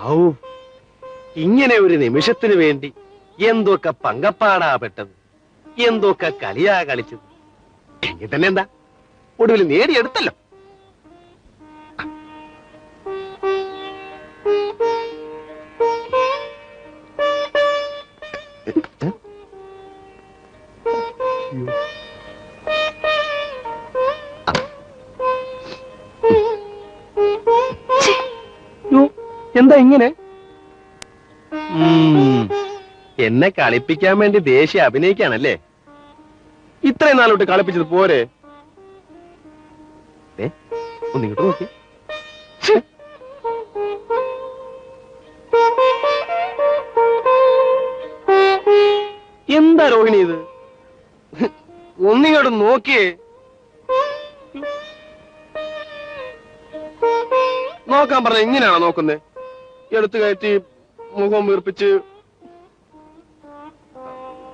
ഔ, ഇങ്ങനെ ഒരു നിമിഷത്തിന് വേണ്ടി എന്തൊക്കെ പങ്കപ്പാടാ പെട്ടത്, എന്തൊക്കെ കളിയാ കളിച്ചത്. എങ്കിൽ തന്നെ എന്താ, ഒടുവിൽ നേടിയെടുത്തല്ലോ. എന്താ ഇങ്ങനെ? എന്നെ കളിപ്പിക്കാൻ വേണ്ടി ദേഷ്യം അഭിനയിക്കാണല്ലേ? ഇത്രയും നാളോട്ട് കളിപ്പിച്ചത് പോരെ? ഒന്നിങ്ങോട്ട് നോക്കി. എന്താ രോഹിണി ഇത്? ഒന്നിങ്ങോട്ട് നോക്കിയേ. നോക്കാൻ പറഞ്ഞ ഇങ്ങനെയാണോ നോക്കുന്നേ? എടുത്തു കയറ്റി മുഖം വീർപ്പിച്ച്.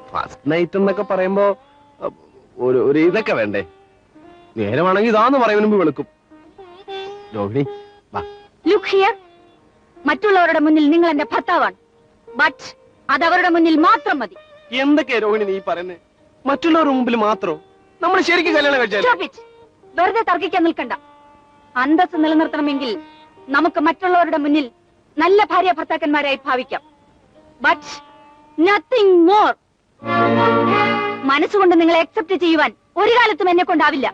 ഫസ്റ്റ് നൈറ്റ് എന്നൊക്കെ പറയുമ്പോ ഒരു ഇതൊക്കെ വേണ്ടേ? നേരമാണെങ്കിൽ ഇതാന്ന് പറയുന്നതിന് വെളുക്കും. രോഹിണി, മറ്റുള്ളവരുടെ മുന്നിൽ നിങ്ങൾ എന്റെ ഭർത്താവാണ്, ബട്ട് അത് അവരുടെ മുന്നിൽ മാത്രം മതി. എന്തൊക്കെയാ രോഹിണി നീ പറയുന്നേ? മറ്റുള്ളവരുടെ മുമ്പിൽ മാത്രം? നമ്മൾ ശരിക്കും കല്യാണം കഴിച്ചാൽ? വെറുതെ തർക്കിക്കാൻ നിൽക്കണ്ട. അന്തസ്സ് നിലനിർത്തണമെങ്കിൽ നമുക്ക് മറ്റുള്ളവരുടെ മുന്നിൽ നല്ല ഭാര്യ ഭർത്താക്കന്മാരായി ഭാവിക്കാം, ബട്ട് നത്തിങ് മോർ. മനസ്സുകൊണ്ട് നിങ്ങളെ അക്സെപ്റ്റ് ചെയ്യുവാൻ ഒരു കാലത്തും എന്നെ കൊണ്ടാവില്ല.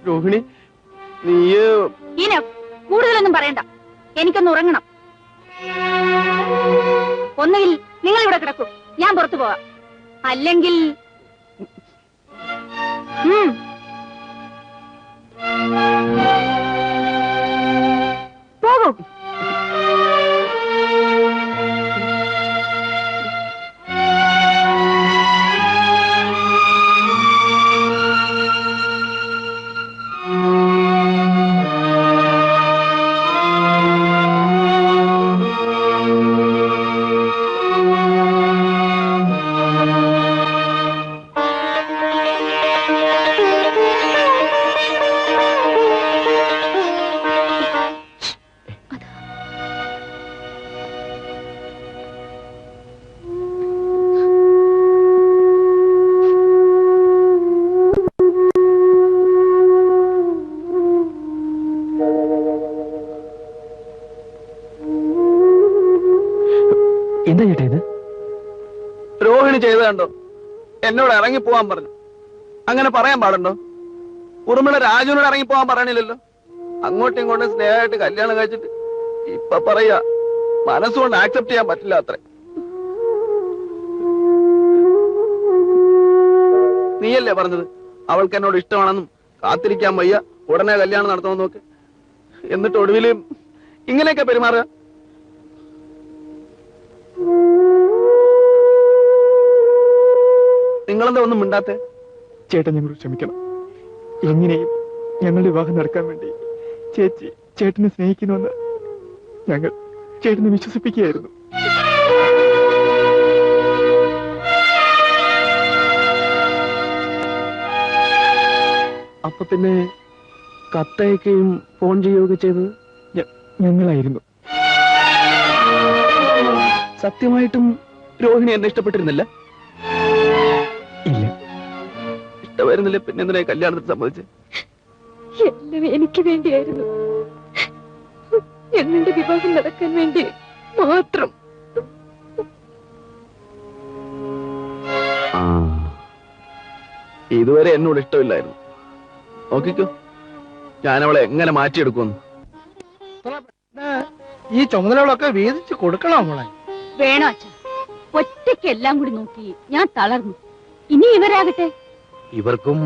രോഹിണി, കൂടുതലൊന്നും പറയണ്ട. എനിക്കൊന്ന് ഉറങ്ങണം. ഒന്നുകിൽ നിങ്ങൾ ഇവിടെ കിടക്കൂ, ഞാൻ പുറത്തു പോവാം. അല്ലെങ്കിൽ പോകൂ. എന്താ ചേട്ടാ ഇത്? രോഹിണി ചെയ്ത് കണ്ടോ? എന്നോട് ഇറങ്ങി പോവാൻ പറഞ്ഞു. അങ്ങനെ പറയാൻ പാടുണ്ടോ? ഉറുമിള രാജുവിനോട് ഇറങ്ങി പോവാൻ പറയണില്ലല്ലോ. അങ്ങോട്ടും ഇങ്ങോട്ടും സ്നേഹമായിട്ട് കല്യാണം കഴിച്ചിട്ട് ഇപ്പൊ പറയാ മനസ്സുകൊണ്ട് ആക്സെപ്റ്റ് ചെയ്യാൻ പറ്റില്ല അത്ര. നീയല്ലേ പറഞ്ഞത് അവൾക്ക് എന്നോട് ഇഷ്ടമാണെന്നും കാത്തിരിക്കാൻ വയ്യ, ഉടനെ കല്യാണം നടത്തണമെന്ന് നോക്ക്. എന്നിട്ട് ഒടുവില് ഇങ്ങനെയൊക്കെ പെരുമാറുക. നിങ്ങളെന്താ ഒന്നും മിണ്ടാത്തെ? ചേട്ടൻ ഞങ്ങളോട് ക്ഷമിക്കണം. എങ്ങനെയും ഞങ്ങളുടെ വിവാഹം നടക്കാൻ വേണ്ടി ചേച്ചി ചേട്ടനെ സ്നേഹിക്കുന്നുവെന്ന് ഞങ്ങൾ ചേട്ടനെ വിശ്വസിപ്പിക്കുകയായിരുന്നു. അപ്പൊ പിന്നെ കത്തയക്കുകയും ഫോൺ ചെയ്യുകയൊക്കെ ചെയ്തത് ഞങ്ങളായിരുന്നു. സത്യമായിട്ടും രോഹിണി എന്നെ ഇഷ്ടപ്പെട്ടിരുന്നില്ല? ഇല്ല. ഇഷ്ടമായിരുന്നില്ല പിന്നെ എന്തിനാ കല്യാണത്തിന് സമ്മതിച്ച്? എല്ലാം എനിക്ക് വേണ്ടിയായിരുന്നു, ഞങ്ങളുടെ വിവാഹം നടക്കാൻ വേണ്ടി മാത്രം. ഇതുവരെ എന്നോട് ഇഷ്ടമില്ലായിരുന്നു. നോക്കിക്കോ ഞാൻ അവളെ എങ്ങനെ മാറ്റിയെടുക്കുമെന്ന്. ഈ ചുമതലകളൊക്കെ വീതിച്ച് കൊടുക്കണം മോളെ. വേണോ അച്ഛൻ? ഒറ്റയ്ക്ക് എല്ലാം കൂടി നോക്കി ഞാൻ തളർന്നു. ഇനി ഇവരാകട്ടെ, ഇവർക്കും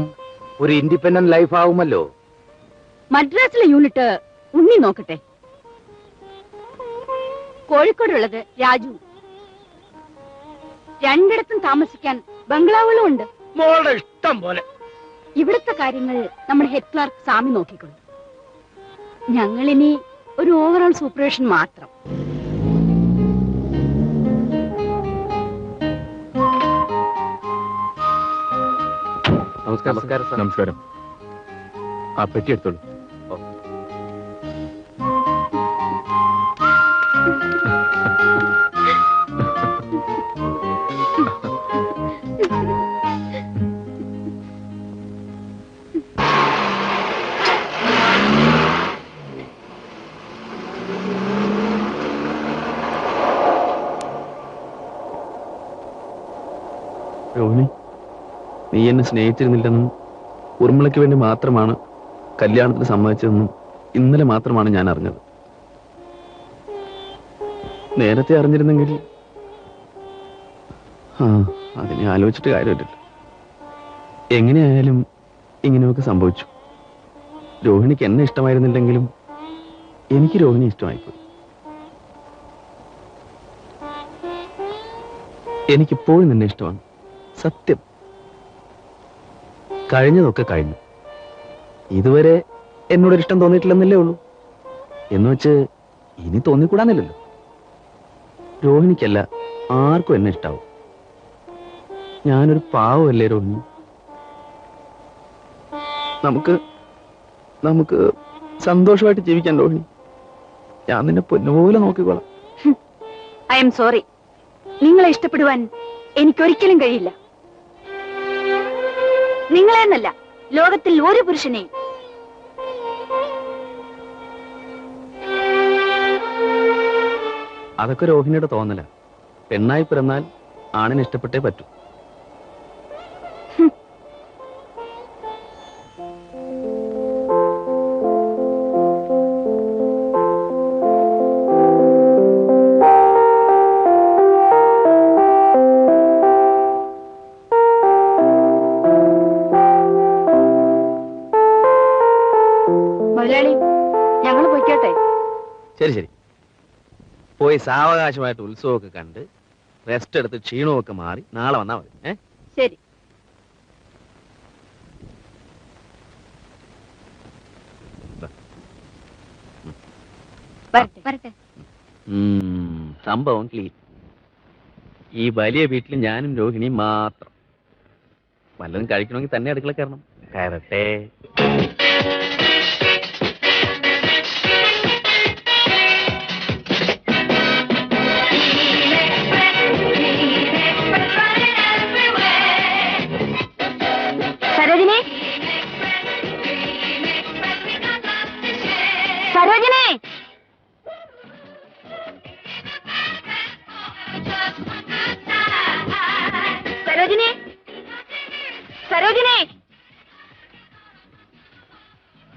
ഒരു ഇൻഡിപെൻഡന്റ് ലൈഫ് ആവുമല്ലോ. മദ്രാസിലെ യൂണിറ്റ് ഉണ്ണി നോക്കട്ടെ. കോഴിക്കോടുള്ളത് രാജു. രണ്ടിടത്തും താമസിക്കാൻ ബംഗ്ലാവുകളും ഉണ്ട്. മോളുടെ ഇഷ്ടം പോലെ. ഇവിടുത്തെ കാര്യങ്ങൾ നമ്മുടെ ഹെഡ് ക്ലാർക്ക് സ്വാമി നോക്കിക്കൊള്ളു. ഞങ്ങളിനി ഒരു ഓവറോൾ സൂപ്പർവിഷൻ മാത്രം. നമസ്കാരം സാർ. നമസ്കാരം. ആ പെട്ടി എടുത്തോളൂ. രോഹിണി, നീ എന്നെ സ്നേഹിച്ചിരുന്നില്ലെന്നും ഉർമിളയ്ക്ക് വേണ്ടി മാത്രമാണ് കല്യാണത്തിന് സമ്മതിച്ചതെന്നും ഇന്നലെ മാത്രമാണ് ഞാൻ അറിഞ്ഞത്. നേരത്തെ അറിഞ്ഞിരുന്നെങ്കിൽ അതിനെ ആലോചിച്ചിട്ട് കാര്യമില്ലല്ലോ. എങ്ങനെയായാലും ഇങ്ങനെയൊക്കെ സംഭവിച്ചു. രോഹിണിക്ക് എന്നെ ഇഷ്ടമായിരുന്നില്ലെങ്കിലും എനിക്ക് രോഹിണി ഇഷ്ടമായിപ്പോയി. എനിക്കിപ്പോഴും നിന്നെ ഇഷ്ടമാണ്, സത്യം. കഴിഞ്ഞതൊക്കെ കഴിഞ്ഞു. ഇതുവരെ എന്നോടൊരിഷ്ടം തോന്നിയിട്ടില്ലെന്നല്ലേ ഉള്ളൂ. എന്ന് വെച്ച് ഇനി തോന്നിക്കൂടാന്നില്ലല്ലോ. രോഹിണിക്കല്ല, ആർക്കും എന്നെ ഇഷ്ടാവും. ഞാനൊരു പാവമല്ലേ രോഹിണി? നമുക്ക് നമുക്ക് സന്തോഷമായിട്ട് ജീവിക്കാൻ രോഹിണി. ഞാൻ നിന്നെ പൊന്നുപോലെ നോക്കിക്കോളാം. I am sorry. നിങ്ങളെ ഇഷ്ടപ്പെടുവാൻ എനിക്കൊരിക്കലും കഴിയില്ല. നിങ്ങളെന്നല്ല, ലോകത്തിൽ ഒരു പുരുഷനെയും. അതൊക്കെ രോഹിണിയുടെ തോന്നല. പെണ്ണായി പിറന്നാൽ ആണിനെ ഇഷ്ടപ്പെട്ടേ പറ്റൂ. മുതലാളി, ഞങ്ങൾ പോയിക്കോട്ടെ? ശരി ശരി, പോയി സാവകാശമായിട്ട് ഉത്സവമൊക്കെ കണ്ട് റെസ്റ്റ് എടുത്ത് ക്ഷീണമൊക്കെ മാറി നാളെ വന്നാൽ മതി. ശരി. വരട്ടെ. സംഭവം ക്ലീൻ. ഈ വലിയ വീട്ടിൽ ഞാനും രോഹിണിയും മാത്രം. വല്ലതും കഴിക്കണമെങ്കിൽ തന്നെ അടുക്കള കയറണം. കയറട്ടെ. സരോജിനി, സരോജിനി, സരോജിനി, സരോജിനി.